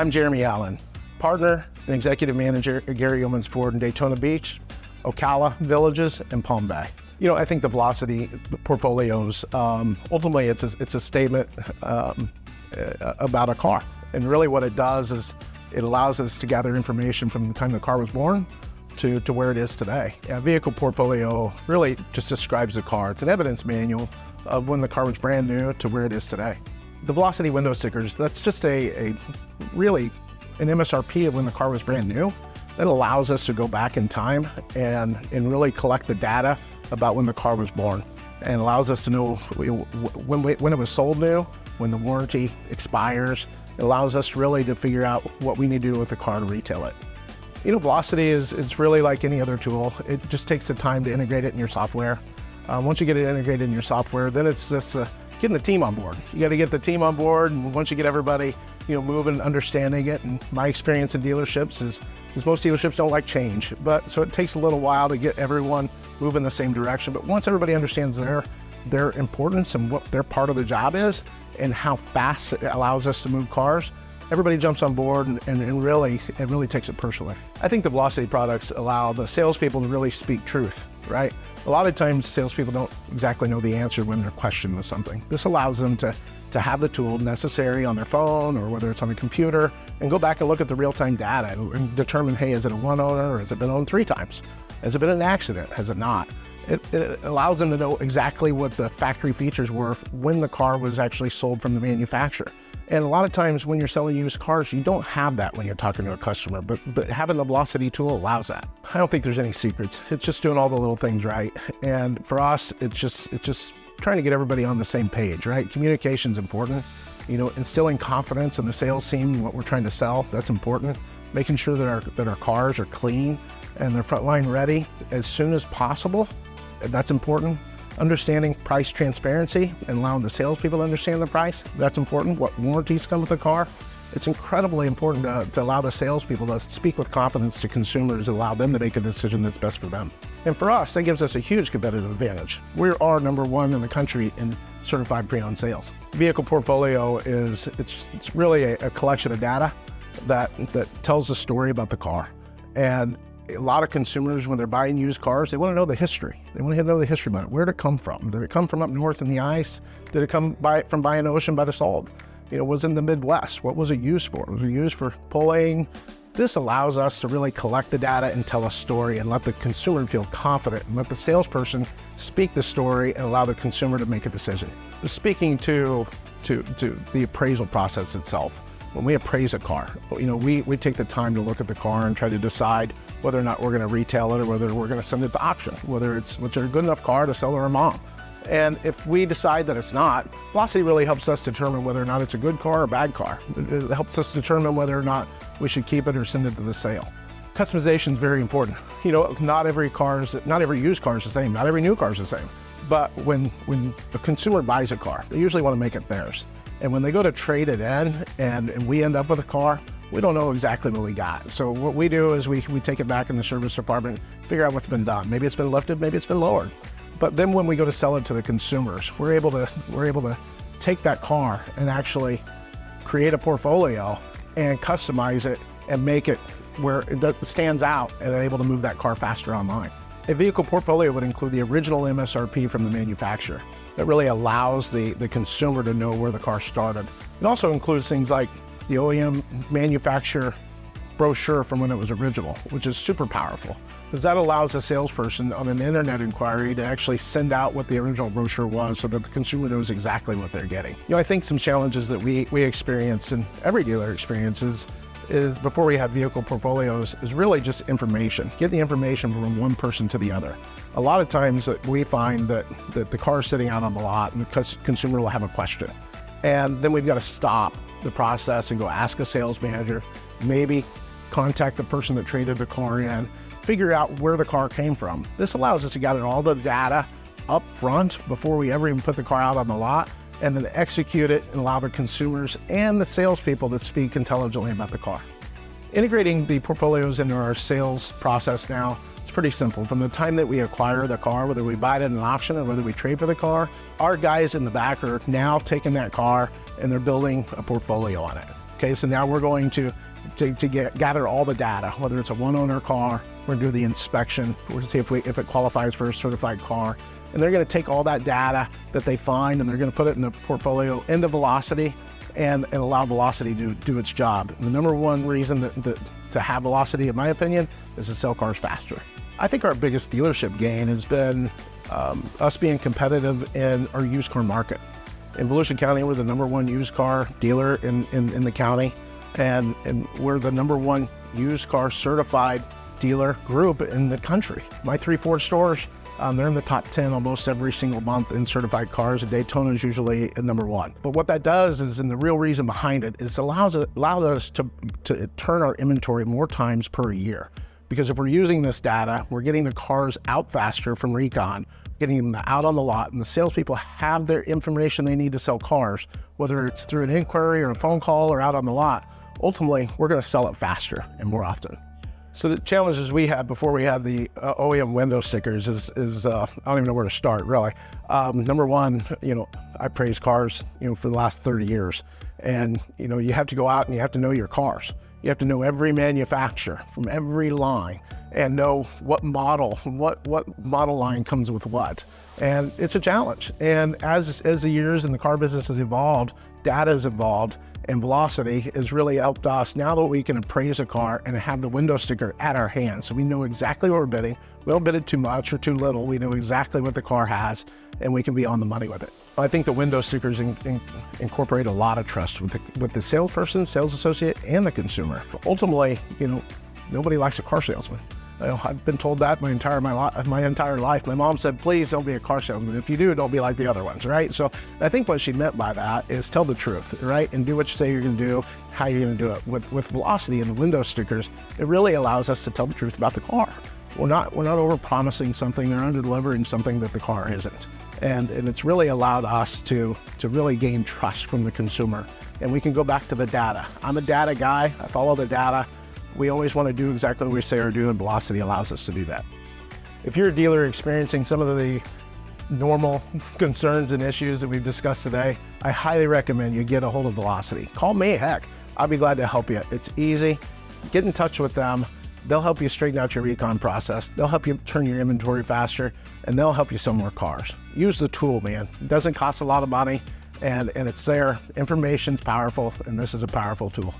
I'm Jeromie Allan, partner and executive manager at Yeomans Ford in Daytona Beach, Ocala, Villages, and Palm Bay. You know, I think the Velocity portfolios, ultimately it's a statement about a car. And really what it does is it allows us to gather information from the time the car was born to where it is today. A vehicle portfolio really just describes the car. It's an evidence manual of when the car was brand new to where it is today. The Velocity window stickers, that's just really an MSRP of when the car was brand new. That allows us to go back in time and really collect the data about when the car was born, and allows us to know when it was sold new, when the warranty expires. It allows us really to figure out what we need to do with the car to retail it. You know, Velocity it's really like any other tool. It just takes the time to integrate it in your software. Once you get it integrated in your software, then it's just getting the team on board. You got to get the team on board, and once you get everybody, you know, moving, understanding it. And my experience in dealerships is most dealerships don't like change, so it takes a little while to get everyone moving the same direction. But once everybody understands their importance and what their part of the job is and how fast it allows us to move cars, everybody jumps on board and it really takes it personally. I think the Velocity products allow the salespeople to really speak truth, right? A lot of times salespeople don't exactly know the answer when they're questioned with something. This allows them to have the tool necessary on their phone or whether it's on the computer and go back and look at the real-time data and determine, hey, is it a one owner or has it been owned 3 times? Has it been an accident? Has it not? It allows them to know exactly what the factory features were when the car was actually sold from the manufacturer. And a lot of times when you're selling used cars, you don't have that when you're talking to a customer, but having the Velocity tool allows that. I don't think there's any secrets. It's just doing all the little things right. And for us, it's just trying to get everybody on the same page, right? Communication's important. You know, instilling confidence in the sales team, what we're trying to sell, that's important. Making sure that our cars are clean and they're frontline ready as soon as possible, that's important. Understanding price transparency and allowing the salespeople to understand the price, that's important. What warranties come with the car, it's incredibly important to allow the salespeople to speak with confidence to consumers and allow them to make a decision that's best for them. And for us, that gives us a huge competitive advantage. We are #1 in the country in certified pre-owned sales. Vehicle portfolio it's really a collection of data that tells a story about the car. And a lot of consumers, when they're buying used cars, they want to know the history. They want to know the history about it. Where did it come from? Did it come from up north in the ice? Did it come from buying ocean by the salt? You know, was it in the Midwest? What was it used for? Was it used for pulling? This allows us to really collect the data and tell a story and let the consumer feel confident and let the salesperson speak the story and allow the consumer to make a decision. Speaking to the appraisal process itself, when we appraise a car, you know, we take the time to look at the car and try to decide whether or not we're going to retail it or whether we're going to send it to auction, whether it's a good enough car to sell to our mom. And if we decide that it's not, Velocity really helps us determine whether or not it's a good car or a bad car. It helps us determine whether or not we should keep it or send it to the sale. Customization is very important. You know, not every used car is the same, not every new car is the same. But when a consumer buys a car, they usually want to make it theirs. And when they go to trade it in and we end up with a car, we don't know exactly what we got. So what we do is we take it back in the service department, figure out what's been done. Maybe it's been lifted, maybe it's been lowered. But then when we go to sell it to the consumers, we're able to take that car and actually create a portfolio and customize it and make it where it stands out and able to move that car faster online. A vehicle portfolio would include the original MSRP from the manufacturer. That really allows the consumer to know where the car started. It also includes things like the OEM manufacturer brochure from when it was original, which is super powerful, because that allows a salesperson on an internet inquiry to actually send out what the original brochure was so that the consumer knows exactly what they're getting. You know, I think some challenges that we experience and every dealer experiences is before we have vehicle portfolios is really just information. Get the information from one person to the other. A lot of times that we find that the car is sitting out on the lot and the consumer will have a question. And then we've got to stop the process and go ask a sales manager, maybe contact the person that traded the car in, figure out where the car came from. This allows us to gather all the data up front before we ever even put the car out on the lot, and then execute it and allow the consumers and the salespeople to speak intelligently about the car. Integrating the portfolios into our sales process now, it's pretty simple. From the time that we acquire the car, whether we buy it at an auction or whether we trade for the car, our guys in the back are now taking that car and they're building a portfolio on it. Okay, so now we're going to gather all the data, whether it's a one-owner car, we're gonna do the inspection, we're gonna see if it qualifies for a certified car, and they're gonna take all that data that they find and they're gonna put it in the portfolio into Velocity and allow Velocity to do its job. And the number one reason to have Velocity, in my opinion, is to sell cars faster. I think our biggest dealership gain has been us being competitive in our used car market. In Volusia County, we're the #1 used car dealer in the county, and we're the #1 used car certified dealer group in the country. My 3 Ford stores, they're in the top 10 almost every single month in certified cars. Daytona is usually at #1. But what that does is, and the real reason behind it, is allows us to turn our inventory more times per year. Because if we're using this data, we're getting the cars out faster from Recon, getting them out on the lot, and the salespeople have their information they need to sell cars, whether it's through an inquiry or a phone call or out on the lot. Ultimately, we're gonna sell it faster and more often. So the challenges we had before we had the OEM window stickers is I don't even know where to start, really. Number one, I praise cars, for the last 30 years. And, you have to go out and you have to know your cars. You have to know every manufacturer from every line and know what model line comes with what. And it's a challenge. And as the years in the car business has evolved, data has evolved, and Velocity has really helped us now that we can appraise a car and have the window sticker at our hands. So we know exactly what we're bidding. We don't bid it too much or too little. We know exactly what the car has, and we can be on the money with it. I think the window stickers incorporate a lot of trust with the salesperson, sales associate, and the consumer. But ultimately, nobody likes a car salesman. I've been told that my entire life. My mom said, please don't be a car salesman. If you do, don't be like the other ones, right? So I think what she meant by that is tell the truth, right? And do what you say you're gonna do, how you're gonna do it. With Velocity and the window stickers, it really allows us to tell the truth about the car. We're not over-promising something or under-delivering something that the car isn't. And it's really allowed us to really gain trust from the consumer. And we can go back to the data. I'm a data guy, I follow the data. We always want to do exactly what we say or do, and Velocity allows us to do that. If you're a dealer experiencing some of the normal concerns and issues that we've discussed today, I highly recommend you get a hold of Velocity. Call me, heck, I'll be glad to help you. It's easy. Get in touch with them. They'll help you straighten out your recon process. They'll help you turn your inventory faster, and they'll help you sell more cars. Use the tool, man. It doesn't cost a lot of money, and it's there. Information's powerful, and this is a powerful tool.